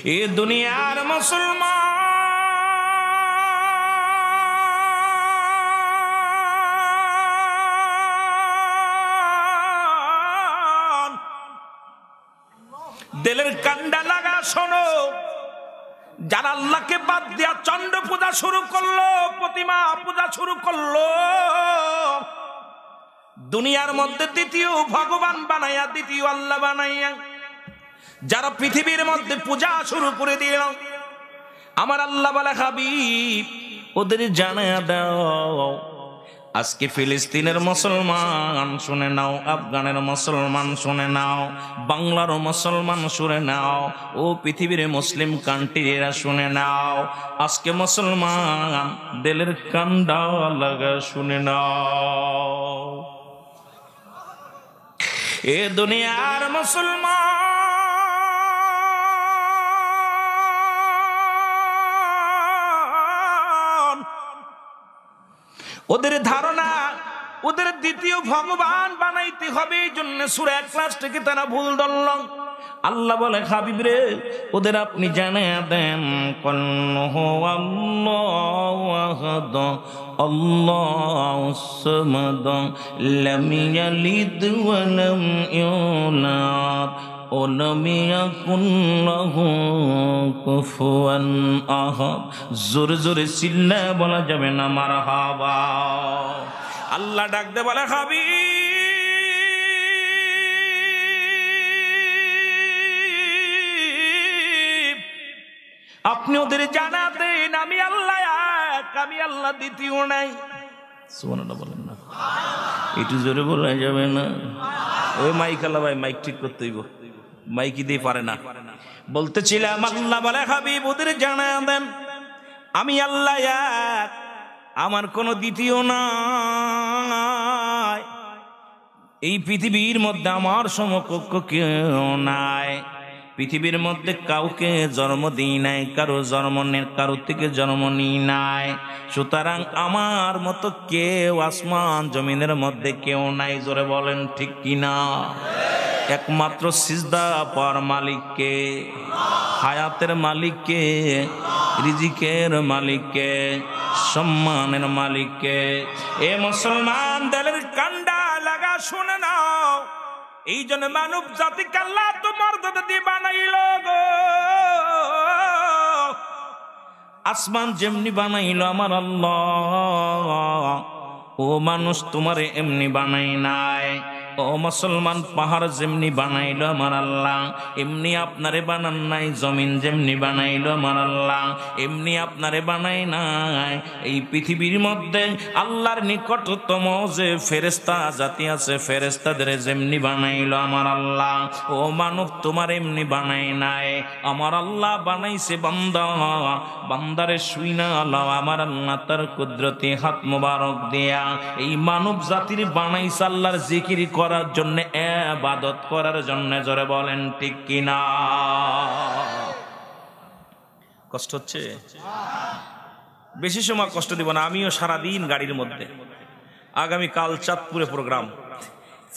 এ দুনিয়ার মুসলমান দিলের কান্ডা লাগা শোনো, যারা আল্লাহকে বাদ দিয়া চন্ড পূজা শুরু করলো, প্রতিমা পূজা শুরু করলো, দুনিয়ার মধ্যে দ্বিতীয় ভগবান বানাইয়া, দ্বিতীয় আল্লাহ বানাইয়া যারা পৃথিবীর মধ্যে পূজা শুরু করে দিল, আমার আল্লাহ বলে হাবিব ওদের জানায়া দাও, আজকে ফিলিস্তিনের মুসলমান শুনে নাও, আফগানের মুসলমান শুনে নাও, বাংলার মুসলমান শুনে নাও, ও পৃথিবীর মুসলিম কান্ট্রিরা শুনে নাও, আজকে মুসলমান দিলের কান্ডা লাগা শুনে নাও। এ দুনিয়ার মুসলমান ওদের ধারণা ওদের দ্বিতীয় ভগবান বানাইতে হবে, এই জন্য সূরা ইখলাস থেকে তারা ভুল ধরল। আল্লাহ বলে হাবিব রে ওদের আপনি জানিয়ে দেন, কল্লহু আল্লাহু আহাদ আল্লাহুস সামাদ লাম ইয়ালিদ ওয়া লাম ইউলাদ ওয়া লাম ইয়াকুল লাহু কুফুয়ান আহাদ। জোরে জোরে চিল্লা বলা যাবে না মারহাবা। আল্লাহ ডাক দে বলে হাবিব আপনি ওদের জানা দেন আমি আল্লাহ এক, আমি আল্লাহ দ্বিতীয় নাই। সুবহানাল্লাহ বলেন না, একটু জোরে বলা যাবে না? ওই মাইক আল্লাহ ভাই মাইক ঠিক করতে হইব, মাইকি দিয়ে পারে না। বলতেছিলাম আল্লাহ বলে হাবিব ওদের জানা দেন আমি আল্লাহ এক, আমার কোনো দ্বিতীয় নাই, এই পৃথিবীর মধ্যে আমার সমকক্ষ কেউ নাই, পৃথিবীর মধ্যে কাউকে জন্ম দিই নাই, কারো জন্ম নেই, কারো থেকে জন্ম নিই নাই, সুতরাং আমার মতো কেউ আসমান জমিনের মধ্যে কেউ নাই। জোরে বলেন ঠিক কিনা? একমাত্র সিজদা পাওয়ার মালিককে, হায়াতের মালিককে, রিজিকের মালিককে, সম্মানের মালিককে। এ মুসলমান দিলের কান্ডা লাগা শুনে নাও, এই জন্য মানব জাতিকে আল্লাহ তো মর্যাদা দিয়ে বানাইল গো। আসমান যেমনি বানাইল আমার আল্লাহ, ও মানুষ তোমারে এমনি বানাই নাই। ও মুসলমান পাহাড় যেমনি বানাইলো আমার আল্লাহ এমনি আপনারে বানান নাই, জমিন যেমনি বানাইলো আমার আল্লাহ এমনি আপনারে বানাই নাই। এই পৃথিবীর মধ্যে আল্লাহর নিকটতম যে ফেরেশতা জাতি আছে, ফেরেশতাদের যেমনি বানাইলো আমার আল্লাহ, ও মানব তোমার এমনি বানাই নাই। আমার আল্লাহ বানাইছে বান্দা, বান্দারে শুই না আল্লাহ আমার আল্লাহ তার কুদরতি হাত মোবারক দিয়া এই মানব জাতির বানাইছে আল্লাহর জিকির করার জন্য, ইবাদত করার জন্য। জোরে বলেন ঠিক কিনা? কষ্ট হচ্ছে? বেশি সময় কষ্ট দিব না, আমিও সারাদিন গাড়ির মধ্যে। আগামী কাল চাঁদপুরে প্রোগ্রাম,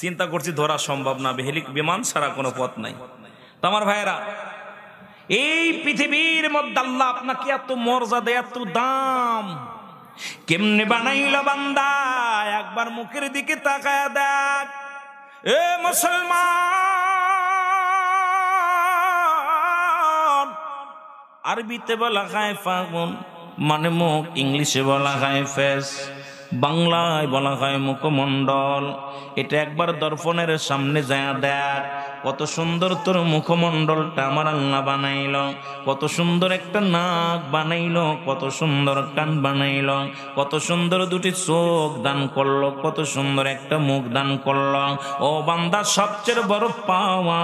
চিন্তা করছি ধরা সম্ভব না, বিমান ছাড়া কোনো পথ নাই। তো আমার ভাইয়েরা, এই পৃথিবীর মধ্যে আল্লাহ আপনাকে এত মর্যাদা, এত দাম কেমনে বানাইল বান্দা? একবার মুখের দিকে তাকায় দেখ। এ মুসলমান, আরবিতে বলা হয় ফাগুন মানে মুখ, ইংলিশে বলা হয় ফেস, বাংলায় বলা হয় মুখমণ্ডল। এটা একবার দর্পণের সামনে যায় দেখ, কত সুন্দর তোর মুখমণ্ডলটা আমার আল্লাহ বানাইল, কত সুন্দর একটা নাক বানাইল, কত সুন্দর কান বানাইল, কত সুন্দর দুটি চোখ দান করলো, কত সুন্দর একটা মুখ দান করলো। ও বান্দা, সবচেয়ে বড় পাওয়া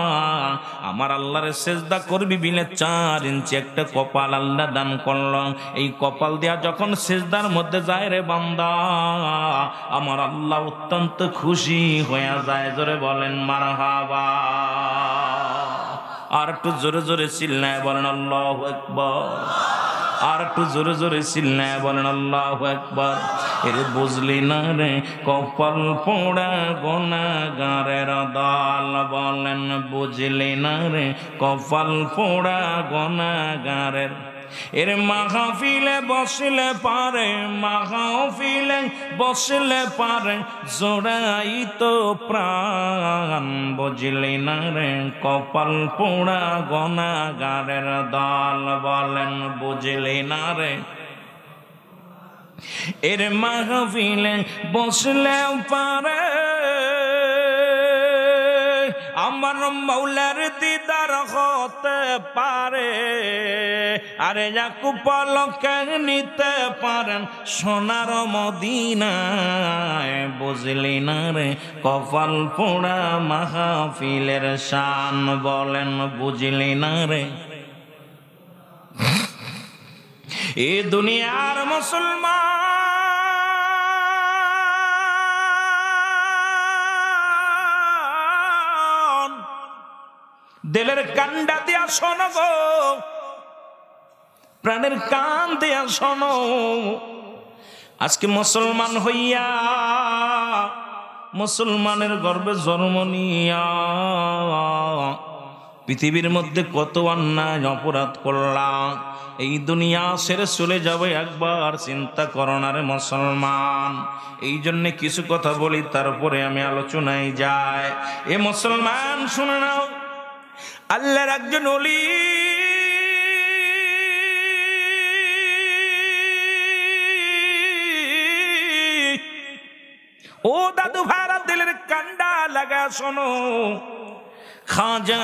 আমার আল্লাহর সেজদা করবি বিলে 4 ইঞ্চি একটা কপাল আল্লাহ দান করলো। এই কপাল দিয়া যখন সেজদার মধ্যে যায় রে বান্দা, আমার আল্লাহ অত্যন্ত খুশি হয়ে যায়। জোরে বলেন মারহাবা। আর একটু জোরে জোরে চিল্লায় বলেন আল্লাহু আকবার। আর একটু জোরে জোরে চিল্লায় বলেন আল্লাহু আকবার। এর বুঝলি না রে কপাল পোড়া গুনাহগারের দল, বলেন বুঝলি না রে কপাল পোড়া গুনাহগারের। এর মাহফিলে বসলে পারে, মাহফিলে বসলে পারে জোড়াই তো প্রাণ, বুঝলি না রে কপাল পোড়া গুনাহগারের দল, বলেন বুঝলি না রে। এর মাহফিলে বসলে পারে আমার মাওলার দিদার হতে পারে, আরে যাকু পলকে নিতে পারেন সোনার মদিনায়, বুঝলি না রে কপাল পোড়া মাহফিলের শান, বলেন বুঝলি না রে। এ দুনিয়ার মুসলমান দিলের কান্ডা দিয়া শোনো গো, প্রাণের কান দিয়া শোনো, আজকে মুসলমান হইয়া মুসলমানের গর্ভে জন্ম নিয়া পৃথিবীর মধ্যে কত অন্যায় অপরাধ করলাম, এই দুনিয়া ছেড়ে চলে যাবে একবার চিন্তা করো না রে মুসলমান। এই জন্য কিছু কথা বলি তারপরে আমি আলোচনায় যাই। এ মুসলমান শুনে নাও, আল্লাহর একজন ওলি ও দাদু ভাইরা দিলের কান্ডা লাগা শোনো, খাজা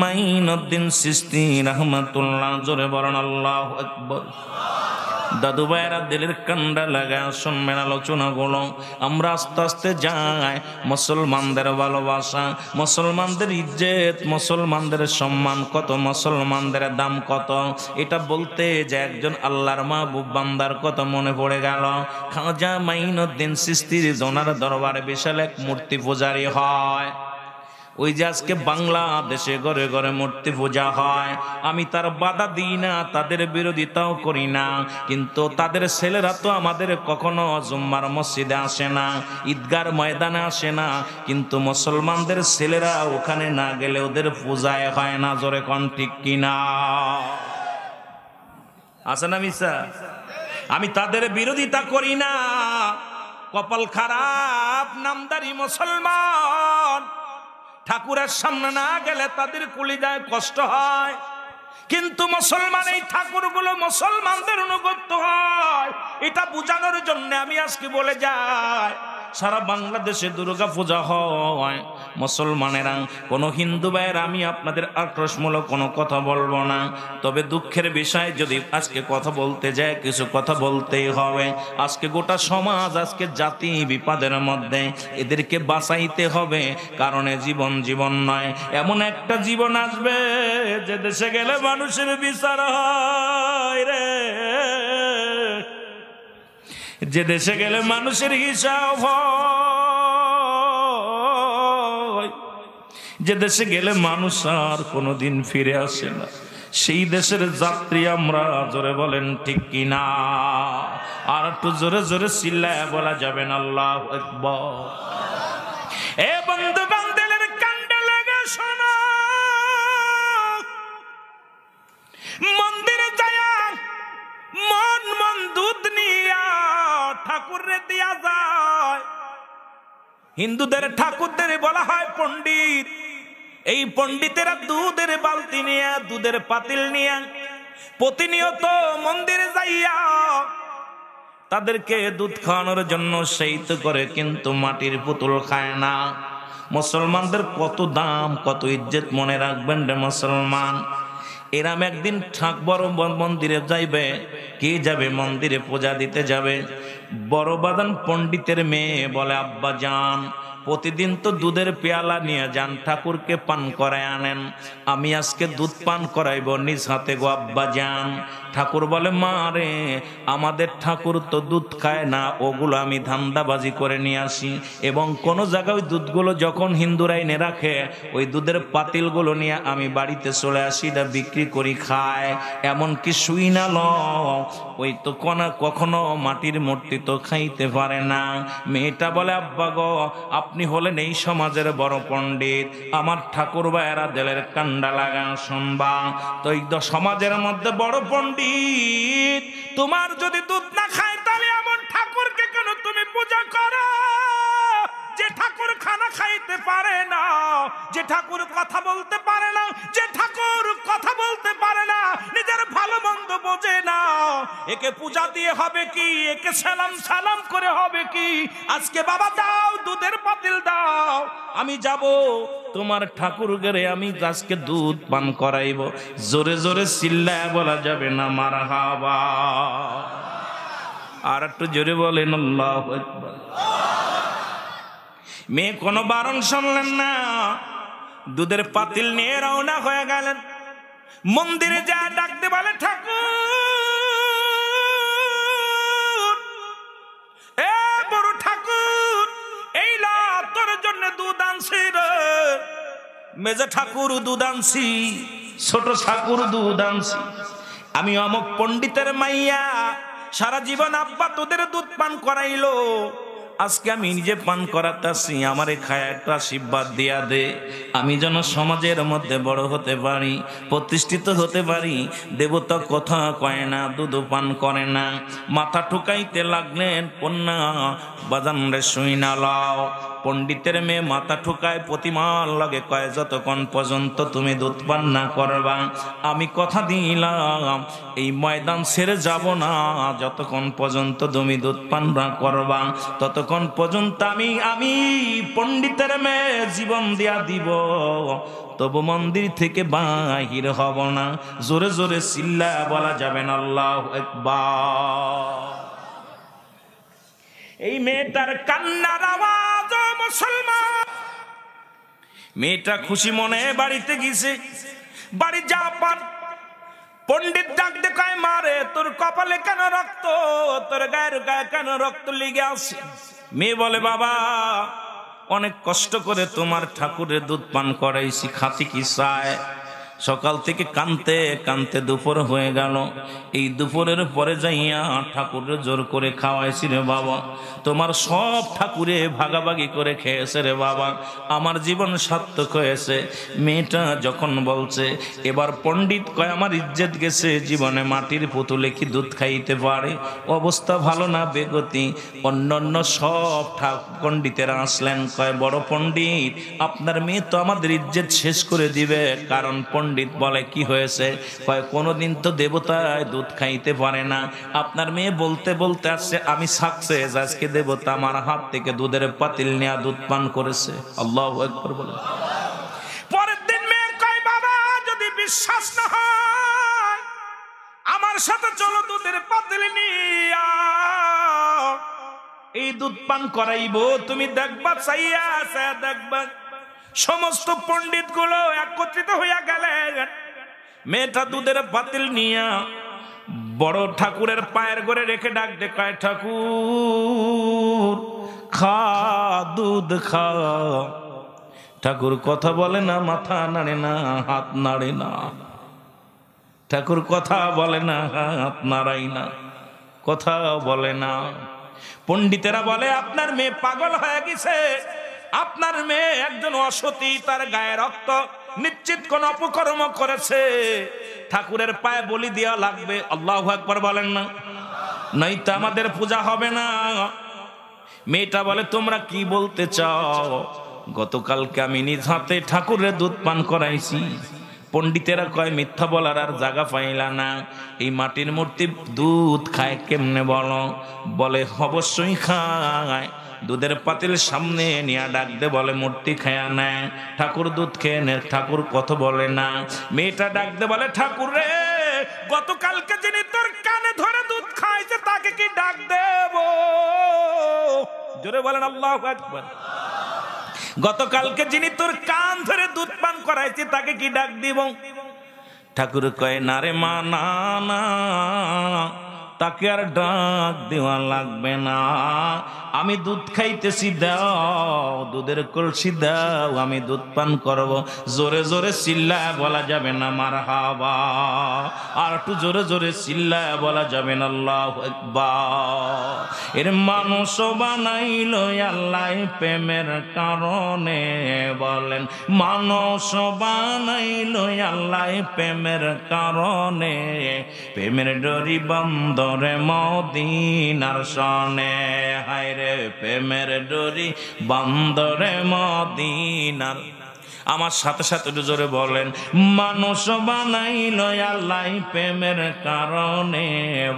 মাইনুদ্দিন চিশতি রহমাতুল্লাহ, জোরে বলেন আল্লাহু আকবার। দাদু ভাইরা দিলের কান্ডা লাগা শুনবেন আলোচনা গুলো। আমরা আস্তে আস্তে যাই মুসলমানদের ভালোবাসা, মুসলমানদের ইজ্জত, মুসলমানদের সম্মান কত, মুসলমানদের দাম কত, এটা বলতে যে একজন আল্লাহর মাহবুব বান্দার কত মনে পড়ে গেল। খাজা মাইনুদ্দিন চিশতি ওনার দরবারে বিশাল এক মূর্তি পূজারি হয়। ওই যে আজকে বাংলাদেশে ঘরে ঘরে মূর্তি পূজা হয়, আমি তার বাধা দিই না, তাদের বিরোধিতাও করি না, কিন্তু তাদের ছেলেরা তো আমাদের কখনো জুম্মার মসজিদে আসে না, ঈদগার ময়দানে আসে না, কিন্তু মুসলমানদের ছেলেরা ওখানে না গেলে ওদের পূজায় হয় না, জোরে কোন ঠিক কিনা? আছে না মিছা? আমি তাদের বিরোধিতা করি না, কপাল খারাপ নামদারি মুসলমান ঠাকুরের সামনে না গেলে তাদের কলিজায় কষ্ট হয়, কিন্তু মুসলমান এই ঠাকুরগুলো মুসলমানদের অনুগত হয়, এটা বোঝানোর জন্য আমি আজকে বলে যাই সারা বাংলাদেশে দুর্গা পূজা হয় মুসলমানেরা। কোনো হিন্দু ভাইয়ের আমি আপনাদের আক্রোশমূলক কোনো কথা বলবো না, তবে দুঃখের বিষয় যদি আজকে কথা বলতে যায় কিছু কথা বলতেই হবে। আজকে গোটা সমাজ, আজকে জাতি বিপদের মধ্যে, এদেরকে বাঁচাইতে হবে, কারণে জীবন জীবন নয়, এমন একটা জীবন আসবে যে দেশে গেলে মানুষের বিচার হয় রে, যে দেশে গেলে মানুষের হিসাব হয়, যে দেশে গেলে মানুষ আর কোনোদিন ফিরে আসে না, সেই দেশের যাত্রী আমরা, জোরে বলেন ঠিক কিনা? আর একটু জোরে জোরে চিল্লায় বলা যাবে না আল্লাহু আকবার। এ বন্ধু বান্ধবের কান্ডে লেগে শোনো, মন্দিরে যায় মন মন দুধ নিয়া ঠাকুরে দিয়া যায়। হিন্দুদের ঠাকুরদের বলা হয় পণ্ডিত, এই পণ্ডিতেরা দুধের বালতি নিয়ে, দুধের পাতিল নিয়ে প্রতিনিয়ত মন্দিরে যাইয়া তাদেরকে দুধ খাওয়ানোর জন্য সেই তো করে, কিন্তু মাটির পুতুল খায় না। মুসলমানদের কত দাম, কত ইজ্জত মনে রাখবেন রে মুসলমান। এরাম একদিন বড় মন্দিরে যাইবে, কে যাবে মন্দিরে পূজা দিতে যাবে, বড় বাদান পণ্ডিতের মেয়ে বলে আব্বা যান প্রতিদিন তো দুধের পেয়ালা নিয়ে যান, ঠাকুরকে পান করায় আনেন, আমি আজকে দুধ পান করাইব নিজ হাতে গো আব্বা যান। ঠাকুর বলে, মা রে, আমাদের ঠাকুর তো দুধ খায় না, ওগুলো আমি ধান্দাবাজি করে নিয়ে আসি, এবং কোন জায়গায় ওই দুধগুলো যখন হিন্দুরা এনে রাখে ওই দুধের পাতিলগুলো নিয়ে আমি বাড়িতে চলে আসি, এটা বিক্রি করি, খায়, এমনকি শুই না ল ওই তো কখনো মাটির মূর্তি তো খাইতে পারে না। মেয়েটা বলে, আব্বা গো, আপনি হলেন এই সমাজের বড় পণ্ডিত, আমার ঠাকুর ভাইয়েরা দিলের কান্ডা লাগান শুনবা, তো এই সমাজের মধ্যে বড় পণ্ডিত, তোমার যদি দুধ না খায় তাহলে এমন ঠাকুরকে কেন তুমি পূজা করো যে ঠাকুর খানা খাইতে পারে না, যে ঠাকুর কথা বলতে পারে না, যে ঠাকুর কথা বলতে পারে না, নিজের ভালো মন্দ বোঝে না, একে পূজা দিয়ে হবে কি, একে সালাম সালাম করে হবে কি? আজকে বাবা দাও, দুধের পাতিল দাও, আমি যাব তোমার ঠাকুর ঘরে, আমি আজকে দুধ পান করাইব। জোরে জোরে চিল্লায় বলা যাবে না মারহাবা? আর একটু জোরে বলেন আল্লাহু আকবার। মেয়ে কোনো বারণ শুনলেন না, দুধের পাতিল নিয়ে রওনা হয়ে গেলেন। মন্দিরে যা ডাকতে বলে, ঠাকুর, এ বড় ঠাকুর, এই লা তোর জন্য দুধ আনছি রে। মেজে ঠাকুর দুধ আনছি, ছোট ঠাকুর দুধ আনছি, আমি অমুক পণ্ডিতের মাইয়া, সারা জীবন আব্বা তোদের দুধ পান করাইলো, আজকে আমি নিজে পান করাতেছি, আমারে খায় একটা আশীর্বাদ দিয়া দে, আমি যেন সমাজের মধ্যে বড় হতে পারি, প্রতিষ্ঠিত হতে পারি। দেবতা কথা কয় না, দুধ পান করে না। মাথা ঠুকাইতে লাগলেন, কন্যা বাজান রে শুই না লাও। পণ্ডিতের মেয়ে মাথা ঠুকায়, প্রতিমার লাগে কয়, যতক্ষণ পর্যন্ত তুমি দুধ পান না করবা, আমি কথা দিলাম এই ময়দান ছেড়ে যাব না, যতক্ষণ পর্যন্ত তুমি দুধ পান না করবা ততক্ষণ পর্যন্ত আমি পণ্ডিতের মেয়ে জীবন দিয়া দিব, তবু মন্দির থেকে বাহির হব না। জোরে জোরে চিল্লা বলা যাবে না আল্লাহু আকবার। এই মেয়েটার কান্নার আওয়াজ, মুসলমান মেয়েটা খুশি মনে বাড়িতে গেছে। বাড়ি যা পান, পণ্ডিত ডাক দেখায়, মারে তোর কপালে কেন রক্ত, তোর গায়ের গায়ে কেন রক্ত লেগে আছে? মেয়ে বলে, বাবা অনেক কষ্ট করে তোমার ঠাকুরের দুধ পান করাইছি, খাতি কি চায়? সকাল থেকে কানতে কানতে দুপুর হয়ে গেল, এই দুপুরের পরে যাইয়া ঠাকুরের জোর করে খাওয়াইছি রে বাবা, তোমার সব ঠাকুরে ভাগাভাগি করে খেয়েছে রে বাবা, আমার জীবন সার্থক হয়েছে। মেয়েটা যখন বলছে, এবার পণ্ডিত কয়, আমার ইজ্জত গেছে, জীবনে মাটির পুতুলে কি দুধ খাইতে পারে? অবস্থা ভালো না, বেগতি। অন্যান্য সব পণ্ডিতেরা আসলেন, কয়, বড় পণ্ডিত, আপনার মেয়ে তো আমাদের ইজ্জত শেষ করে দিবে। কারণ পণ্ডিত বলে, কি হয়েছে? কয়, কোনোদিন তো দেবতায় দুধ খাইতে পারে না, আপনার মেয়ে বলতে বলতে আসছে, আমি সাকসেস, আজকে দেবতা আমার হাত থেকে দুধের পাতিল নিয়ে দুধ পান করেছে। আল্লাহু আকবার বলে। পরের দিন মেয়ে কয়, বাবা যদি বিশ্বাস না হয় আমার সাথে চলো, দুধের পাতিল নিয়ে এই দুধ পান করাইবো, তুমি দেখবা, চাইয়া দেখবা। সমস্ত পণ্ডিত গুলো একত্রিত হইয়া গেলেন। মেয়েটা দুধের পাতিল নিয়া বড় ঠাকুরের পায়ের ঘরে রেখে ডাক দেখায়, ঠাকুর খা, দুধ খা। ঠাকুর কথা বলে না, মাথা নাড়ে না, হাত নাড়ে না। ঠাকুর কথা বলে না, হাত নাড়াই না, কথা বলে না। পণ্ডিতেরা বলে, আপনার মেয়ে পাগল হয়ে গেছে, আপনার মেয়ে একজন অসতী, তার গায়ে রক্ত, নিশ্চিত কোন অপকর্ম করেছে, ঠাকুরের পায়ে বলি দেওয়া লাগবে। আল্লাহু আকবার বলেন না, নয়তো আমাদের পূজা হবে না। মেয়েটা বলে, তোমরা কি বলতে চাও? গতকালকে আমি নিজ হাতে ঠাকুরের দুধ পান করাইছি। পণ্ডিতেরা কয়, মিথ্যা বলার আর জায়গা পাইলা না, এই মাটির মূর্তি দুধ খায় কেমনে বলো? বলে, অবশ্যই খায়। দুধের পাতিল সামনে নিয়ে ডাক দে, বলে, মূর্তি খায়া নেয়, ঠাকুর দুধ খেয়ে নে। ঠাকুর কথা বলে না। মেয়েটা ডাক দে, বলে, ঠাকুর রে, গতকালকে যিনি তোর কানে ধরে দুধ খাইছে তাকে কি ডাক দেব? জোরে বলেন আল্লাহু আকবার। গতকালকে যিনি তোর কান ধরে দুধ পান করাইছে তাকে কি ডাক দিব? ঠাকুর কয় না রে মা, না না, তাকে আর ডাক দেওয়া লাগবে না। আমি দুধ খাইতেছি, দাও দুধের কলসি দাও, আমি দুধ পান করব। জোরে জোরে চিল্লায় বলা যাবে না মারহাবা, আর একটু জোরে জোরে চিল্লায় বলা যাবে না আল্লাহু আকবার। এর মানুষ বানাইল আল্লাহ প্রেমের কারণে, বলেন মানুষ বানাইল আল্লাহ প্রেমের কারণে, প্রেমের ডরি বন্দরে মদিনার সনে, হায় রে প্রেমের ডরি বন্দরে মদিনার। আমার সাথে সাথে একটু জোরে বলেন, মানুষ বানাইল আল্লাহ প্রেমের কারণে,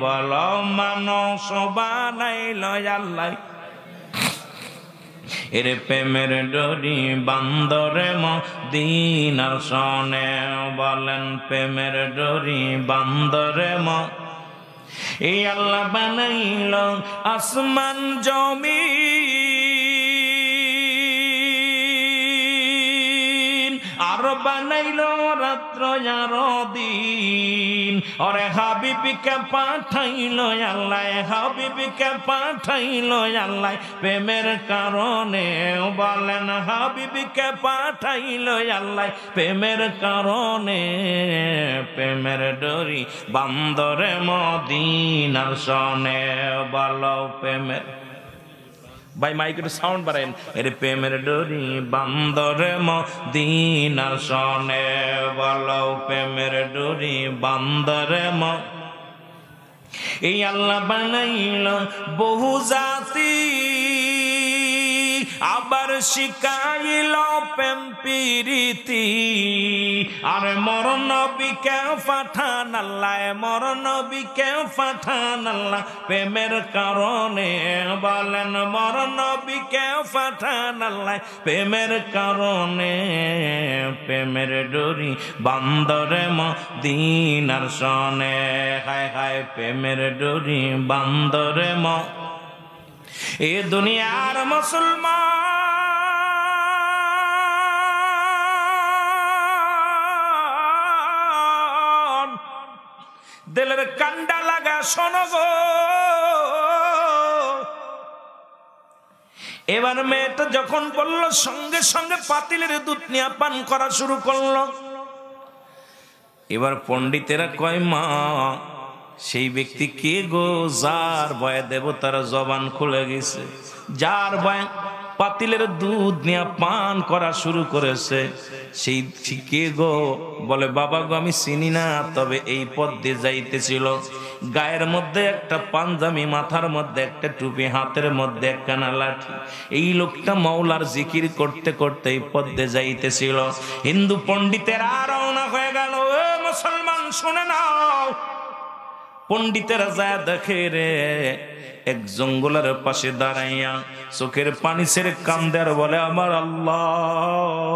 বলো মানুষ বানাইল আল্লাহ এর প্রেমের ডরি বান্দরে মদিনার সনে, বলেন প্রেমের ডরি বান্দরে এই আল্লাহ বানাইল আসমান জমিন, আর বানাইল রাত্র আর দিন, ওরে হাবিবিকে পাঠাইল আল্লাহ, হাবিবিকে পাঠাইল আল্লাহ প্রেমের কারণে, বলেন হাবিবিকে পাঠাইল আল্লাহ প্রেমের কারণে, প্রেমের ডরি বান্দরে মদিনার সনে, বলো প্রেমের। ভাই মাইক একটু সাউন্ড বাড়াইন। এর প্রেমের ডরি বান্দরে মদিনার সনে, বলো প্রেমের ডরি বান্দরে এই আল্লাহ বানাইল বহু জাতি, আবার শিখাইল প্রেম প্রীতি, আর মর নবীকে পাঠান আল্লাহ, মর নবীকে পাঠান আল্লাহ প্রেমের কারণে, বলেন মর নবীকে পাঠান আল্লাহ প্রেমের কারণে, প্রেমের ডরি বান্দরে মদিনার সনে, হায় হায় প্রেমের ডরি বান্দরে এ দুনিয়ার মুসলমান দিলের কান্ডা লাগা শোনো গো, এবার মেয়েটা যখন বলল সঙ্গে সঙ্গে পাতিলের দুধ নিয়ে পান করা শুরু করলো। এবার পণ্ডিতেরা কয় মা সেই ব্যক্তি কে গো যার ভয়ে দেবতার জবান খুলে গেছে, যার ভয়ে পাতিলের দুধ নিয়ে পান করা শুরু করেছে, সেই কে গো? বলে বাবা গো আমি চিনি না, তবে এই পথ দিয়ে যাইতেছিল, গায়ের মধ্যে একটা পাঞ্জাবি, মাথার মধ্যে একটা টুপি, হাতের মধ্যে একখানা লাঠি, এই লোকটা মাওলার জিকির করতে করতে এই পথ দিয়ে যাইতেছিল। হিন্দু পণ্ডিতেরা রওনা হয়ে গেল। এ মুসলমান শুনে নাও, পণ্ডিতেরা যায় দেখে রে এক জঙ্গলের পাশে দাঁড়াইয়া চোখের পানি ছেড়ে কান্দে আর বলে আমার আল্লাহ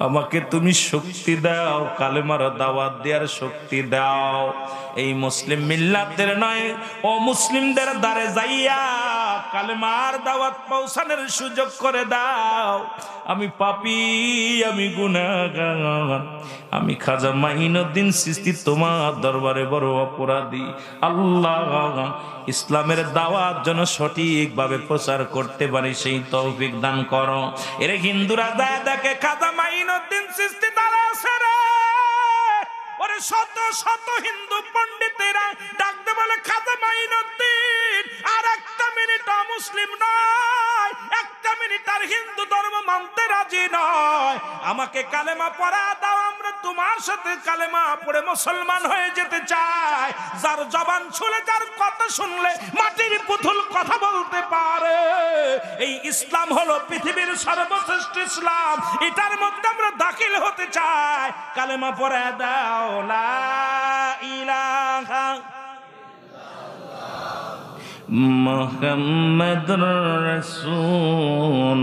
আমাকে তুমি শক্তি দাও, কালেমার দাওয়াত দেওয়ার শক্তি দাও। এই মুসলিম মিল্লাতের নয় ও মুসলিমদের দ্বারে যাইয়া কালেমার দাওয়াত পৌঁছানোর সুযোগ করে দাও। আমি পাপী, আমি গুনাহগার, আমি খাজা মাইনুদ্দিন চিশতি তোমার দরবারে বড় অপরাধী। আল্লাহ ইসলামের দাওয়াত যেন সঠিকভাবে প্রচার করতে পারি সেই তৌফিক দান করো। এর হিন্দুরা দায় দেখে খাজা মাইনুদ্দিন চিশতি তারা আছে রে, ওরে শত শত হিন্দু পণ্ডিতেরা ডাকতে বলে খাজা মাইনুদ্দিন আর একটা মিনিট মুসলিম নয়, একটা মিনিট আর হিন্দু ধর্ম মানতে রাজি নয়, আমাকে কালেমা পড়া দাও, আমরা তোমার সাথে কালেমা পড়ে মুসলমান হয়ে যেতে চাই। যার জবান ছুলে, যার কথা শুনলে মাটির পুতুল কথা বলতে পারে, এই ইসলাম হলো পৃথিবীর সর্বশ্রেষ্ঠ ইসলাম, এটার মধ্যে আমরা দাখিল হতে চাই। কালেমা পড়ে দাও, লা ইলাহা মুহাম্মাদুর রাসূলুল্লাহ।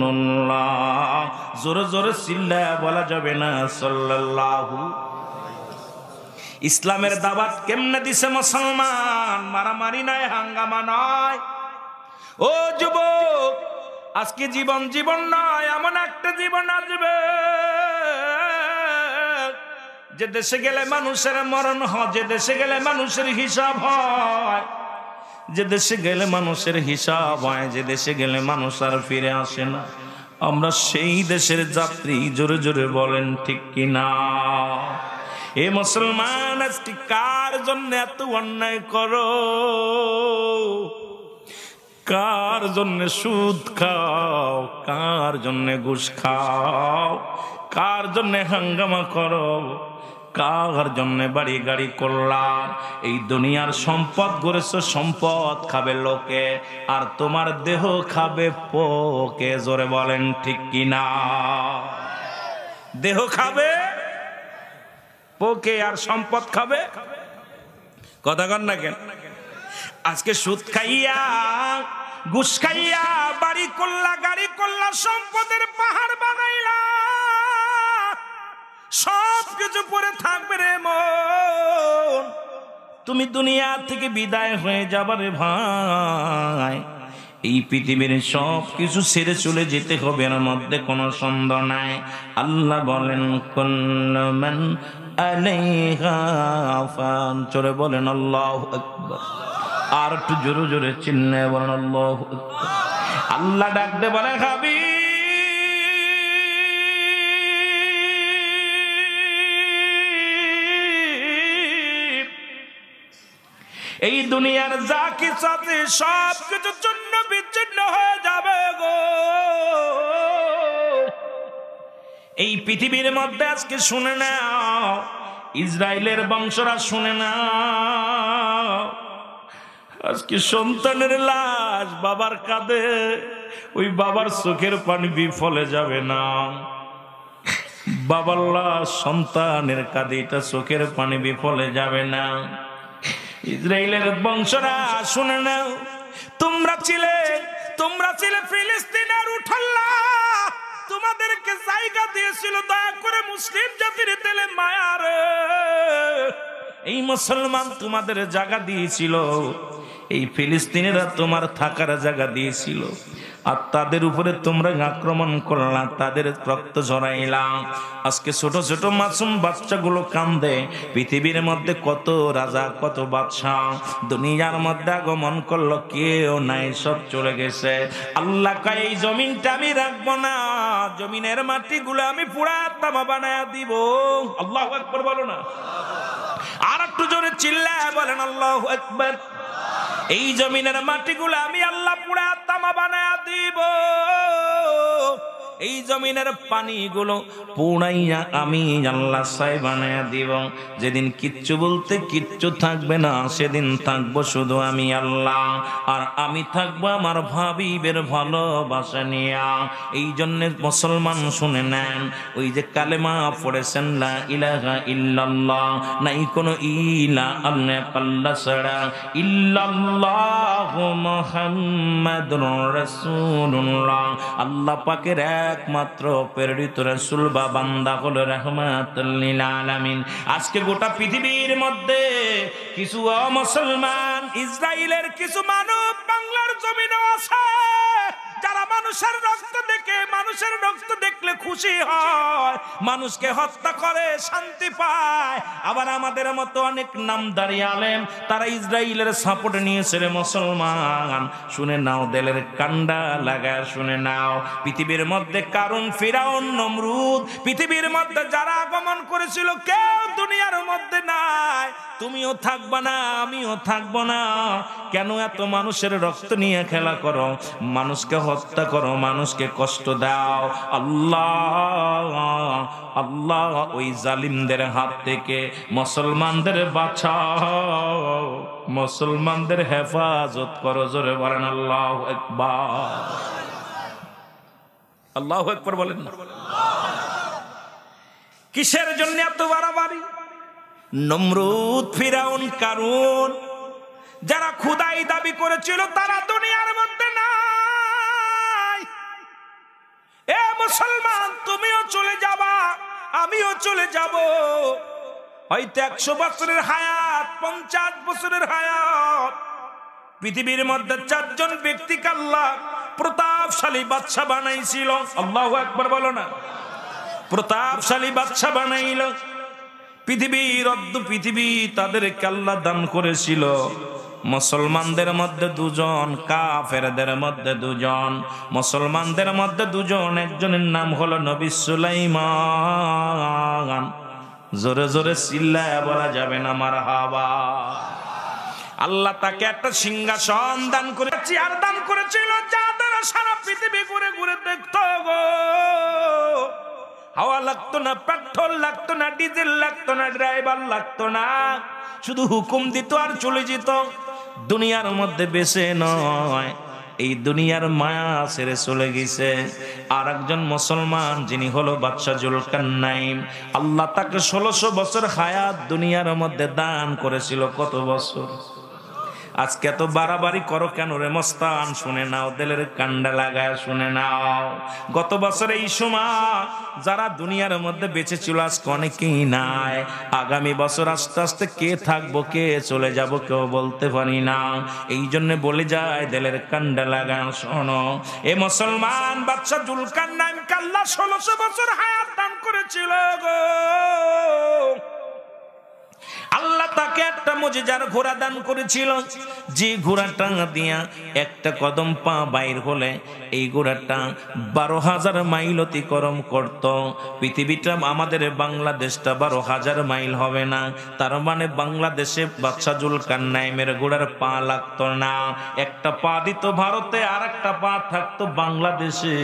জোরে জোরে চিল্লায়া বলা যাবে না সাল্লাল্লাহু। ইসলামের দাওয়াত কেমনে দিছে মুসলমান? মারামারি নয়, হাঙ্গামা নয়। ও যুবক, আজকে জীবন জীবন নয়, এমন একটা জীবন আসবে যে দেশে গেলে মানুষের মরণ হয়, যে দেশে গেলে মানুষের হিসাব হয়, যে দেশে গেলে মানুষের হিসাব হয়, যে দেশে গেলে মানুষ আর ফিরে আসে না। আমরা সেই দেশের যাত্রী। জোরে জোরে বলেন ঠিক কিনা? এ মুসলমান, আজকে কার জন্য এত অন্যায় করো? কার জন্য সুদ খাও? কার জন্য ঘুষ খাও? কার জন্য হাঙ্গামা করো? কার জন্য বাড়ি গাড়ি করলাম? এই দুনিয়ার সম্পদ গড়েছো, সম্পদ খাবে লোকে, আর তোমার দেহ খাবে পোকে। জোরে বলেন ঠিক কিনা? দেহ খাবে পোকে আর সম্পদ খাবে কথা কন না কেন? আজকে সুদ খাইয়া, ঘুষ খাইয়া বাড়ি করলা, গাড়ি করলা, সম্পদের পাহাড় বানাইলা, সব কিছু পরে থাকবে রে মন। তুমি দুনিয়া থেকে বিদায় হয়ে যাবারে ভাই। এই পৃথিবীর সব কিছু ছেড়ে চলে যেতে হবে, এর মধ্যে কোনো সন্দেহ নাই। আল্লাহ বলেন কুল্লু মান আলাইহা ফান। চলে বলেন আল্লাহু আকবার। আর একটু জোরে জোরে চিল্লায়ে বলেন আল্লাহু আকবার। আল্লাহ ডাকতে বলে হাবিব, এই দুনিয়ার যা কিছু আছে সব কিছুর জন্য বিচ্ছিন্ন হয়ে যাবে গো। এই পৃথিবীর মধ্যে আজকে শুনে নাও, ইসরায়েলের বংশরা শুনে নাও, আজকে সন্তানের লাশ বাবার কাঁধে, ওই বাবার চোখের পানি বিফলে যাবে না। বাবার লাশ সন্তানের কাঁধে, এটা চোখের পানি বিফলে যাবে না। ইসরায়েলের বংশরা শুনে নাও, তোমরা ছিলে ফিলিস্তিনের উঠাল্লা, তোমাদেরকে জায়গা দিয়েছিল, দয়া করে মুসলিম জাতির দিলে মায়া রে। এই মুসলমান তোমাদের জায়গা দিয়েছিল, এই ফিলিস্তিনিরা তোমার থাকার জায়গা দিয়েছিল, আর তাদের উপরে তোমরা আক্রমণ করলা, তাদের রক্ত ঝরাইলা। আজকে ছোট ছোট মাসুম বাচ্চাগুলো কান্দে। পৃথিবীর মধ্যে কত রাজা, কত বাদশা দুনিয়ার মধ্যে আগমন করলো, কেউ নাই, সব চলে গেছে। আল্লাহ কয় এই জমিনটা আমি রাখবো না, জমিনের মাটিগুলো আমি পুরা তামা বানায়া দিব। আল্লাহু আকবার বলো না? আর একটু জোরে চিল্লায় বলেন আল্লাহু আকবার। এই জমিনের মাটিগুলো আমি আল্লাহ পুরা তামা বানায়া দিব। এই জমিনের পানিগুলো পুরাইয়া আমি আল্লাহ ছাই বানায়া দিব। যেদিন কিচ্ছু বলতে কিচ্ছু থাকবে না, সেদিন থাকবো শুধু আমি আল্লাহ, আর আমি থাকবো আমার হাবিবের ভালোবাসা নিয়া। এই জন্য মুসলমান শুনে নেন, ওই যে কালেমা পড়েছেন লা ইলাহা ইল্লাল্লাহ, নাই কোনো ইলা আল্লাহ আল্লাহ ছাড়া, ইল্লাল্লাহু মুহাম্মাদুর রাসূলুল্লাহ, আল্লাহ পাকের একমাত্র প্রেরিত রাসূল বা বান্দা হলো রাহমাতুল লিল আলামিন। আজকে গোটা পৃথিবীর মধ্যে কিছু মুসলমান, ইসরায়েলের কিছু মানব বাংলার জমিনে আছে, যারা মানুষের রক্ত দেখে, মানুষের রক্ত দেখলে খুশি হয়, মানুষকে হত্যা করে শান্তি পায়। আবার আমাদের মতো অনেক নামদারি আলেম, তারা ইসরায়েলের সাপোর্ট নিয়েছে রে মুসলমান। শুনে নাও, দেলের কান্ডা লাগায় শুনে নাও। পৃথিবীর মধ্যে কারুন, ফিরাউন, নমরুদ, পৃথিবীর মধ্যে যারা আগমন করেছিল, কেউ দুনিয়ার মধ্যে নাই। তুমিও থাকবা না, আমিও থাকবো না। কেন এত মানুষের রক্ত নিয়ে খেলা করো, মানুষকে হত্যা করো, মানুষকে কষ্ট দাও? আল্লাহ আল্লাহ ওই জালিমদের হাত থেকে মুসলমানদের বাঁচাও, মুসলমানদের হেফাজত করো। জোরে বলেন আল্লাহু আকবার। আল্লাহু আকবার বলেন না? কিসের জন্য এত বাড়াবাড়ি? নমরুদ, ফিরাউন, কারুন, যারা খুদাই দাবি করেছিল, তারা দুনিয়ার মধ্যে নাই। এ মুসলমান, তুমিও চলে যাবা, আমিও চলে যাব। হয়তো 100 বছরের হায়াত, 50 বছরের হায়াত। পৃথিবীর মধ্যে 4 জন ব্যক্তিকে আল্লাহ প্রতাপশালী বাদশা বানাইছিল। আল্লাহু আকবার বলো না। প্রতাপশালী বাদশা বানাইল। পৃথিবীর অর্ধ পৃথিবী তাদেরকে আল্লাহ দান করেছিল। মুসলমানদের মধ্যে দুজন, কাফেরদের মধ্যে দুজন। মুসলমানদের মধ্যে দুজন, একজনের নাম হলো নবী সুলাইমান। জোরে জোরে চিল্লায়া বলা যাবে না মারহাবা। আল্লাহ তাকে একটা সিংহাসন দান করে, চেয়ার দান করেছিল, যাদের সারা পৃথিবী ঘুরে ঘুরে দেখতো গো। হাওয়া লাগতো না, পেট্রোল লাগতো না, ডিজেল লাগতো না, ড্রাইভার লাগতো না, শুধু হুকুম দিত আর চলে যেত। দুনিয়ার মধ্যে বেঁচে নয়, এই দুনিয়ার মায়া ছেড়ে চলে গেছে। আর একজন মুসলমান যিনি হলো বাদশাহ জুলকারনাইন, আল্লাহ তাকে 1600 বছর হায়াত দুনিয়ার মধ্যে দান করেছিল। কত বছর? আজকে এত বাড়াবাড়ি করো কেন রে মস্তান? শুনে নাও, দিলের কান্ডা লাগায় শুনে নাও। গত বছর এই সময় যারা দুনিয়ার মধ্যে বেঁচে ছিল আজকে অনেকেই নাই। আগামী বছর আস্তে আস্তে কে থাকবো, কে চলে যাব, কেউ বলতে পারি না। এই জন্য বলে যায়, দিলের কান্ডা লাগায় শোনো। এ মুসলমান বাদশা জুলকারনাইনকে আল্লাহ 1600 বছর হায়াত দান করেছিল গো। আল্লাহ তাকে একটা মুজিজার ঘোড়া দান করেছিল, যে ঘোড়াটা দিয়া একটা কদম পা বাইর হলে এই ঘোড়াটা 12,000 মাইল অতিক্রম করত। পৃথিবীটা আমাদের বাংলাদেশটা 12,000 মাইল হবে না, তার মানে বাংলাদেশে বাদশা জুলকারনাইনের ঘোড়ার পা লাগতো না। একটা পা দিত ভারতে, আর একটা পা থাকতো বাংলাদেশে।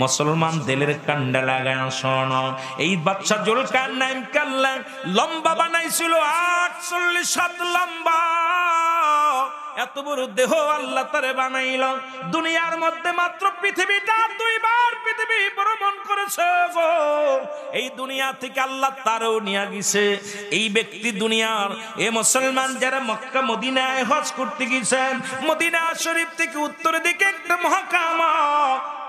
মুসলমান দিলের কান্ডা লাগায় শোনো, এই বাদশা জুলকারনাইনকে আল্লাহ লম্বা বানাইছিল 48 হাত লম্বা। এত বড় দেহ আল্লাহ তারে বানাইল। দুনিয়ার মধ্যে মাত্র পৃথিবীটা 2 বার পৃথিবী ভ্রমণ করেছে গো। এই দুনিয়া থেকে আল্লাহ তারও নিয়ে গেছে। এই ব্যক্তি দুনিয়ার, এ মুসলমান যারা মক্কা মদিনায় হজ করতে গেছেন, মদিনা শরীফ থেকে উত্তরের দিকে একটা মহাকামা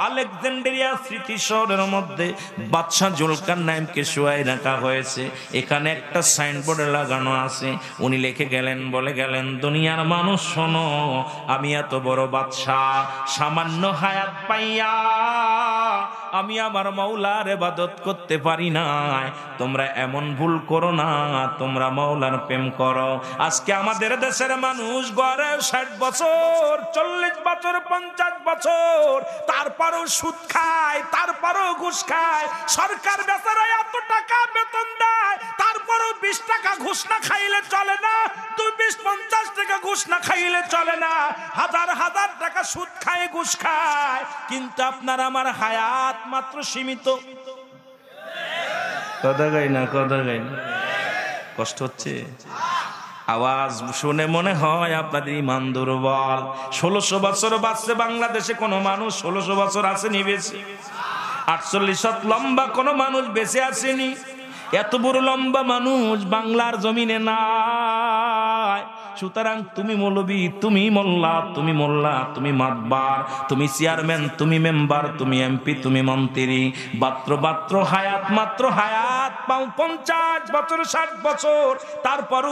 আলেকজান্দ্রিয়া স্মৃতি শহরের মধ্যে বাদশা জুলকারনাইনকে শুয়াই রাখা হয়েছে। এখানে একটা সাইনবোর্ডে লাগানো আছে। উনি লিখে গেলেন, বলে গেলেন, দুনিয়ার মানুষ শোনো, আমি এত বড় বাদশা, সামান্য হায়াত পাইয়া আমি আমার মাওলার ইবাদত করতে পারি না। তোমরা এমন ভুল করো না, তোমরা মাওলার প্রেম করো। আজকে আমাদের দেশের মানুষ গড়ে 60 বছর, 40 বছর, 50 বছর, তারপরও সুদ খায়, তারপরও ঘুষ খায়। সরকার বেচারা এত টাকা বেতন দেয়, তারপরও 20 টাকা ঘুষ না খাইলে চলে না, 20-50 টাকা ঘুষ না খাইলে চলে না, হাজার হাজার টাকা সুদ খায়, ঘুষ খায়। কিন্তু আপনার আমার হায়াত মাত্র সীমিত। কথা গাই না, কথা গাই না, কষ্ট হচ্ছে? আওয়াজ শুনে মনে হয় আপনাদের ইমান দুর্বল। 1600 বছর বাঁচছে বাংলাদেশে কোন মানুষ? 1600 বছর আসেনি বেঁচে? 48 হাত লম্বা কোন মানুষ বেঁচে আসেনি? এত বড় লম্বা মানুষ বাংলার জমিনে নাই। সুতরাং তুমি মৌলবী, তুমি মোল্লা, তুমি মোল্লা, তুমি মাতবার, তুমি চেয়ারম্যান, তুমি মেম্বার, তুমি এমপি, তুমি মন্ত্রী, মাত্র হায়াত, মাত্র হায়াত 50 বছর, 60 বছর, তারপরও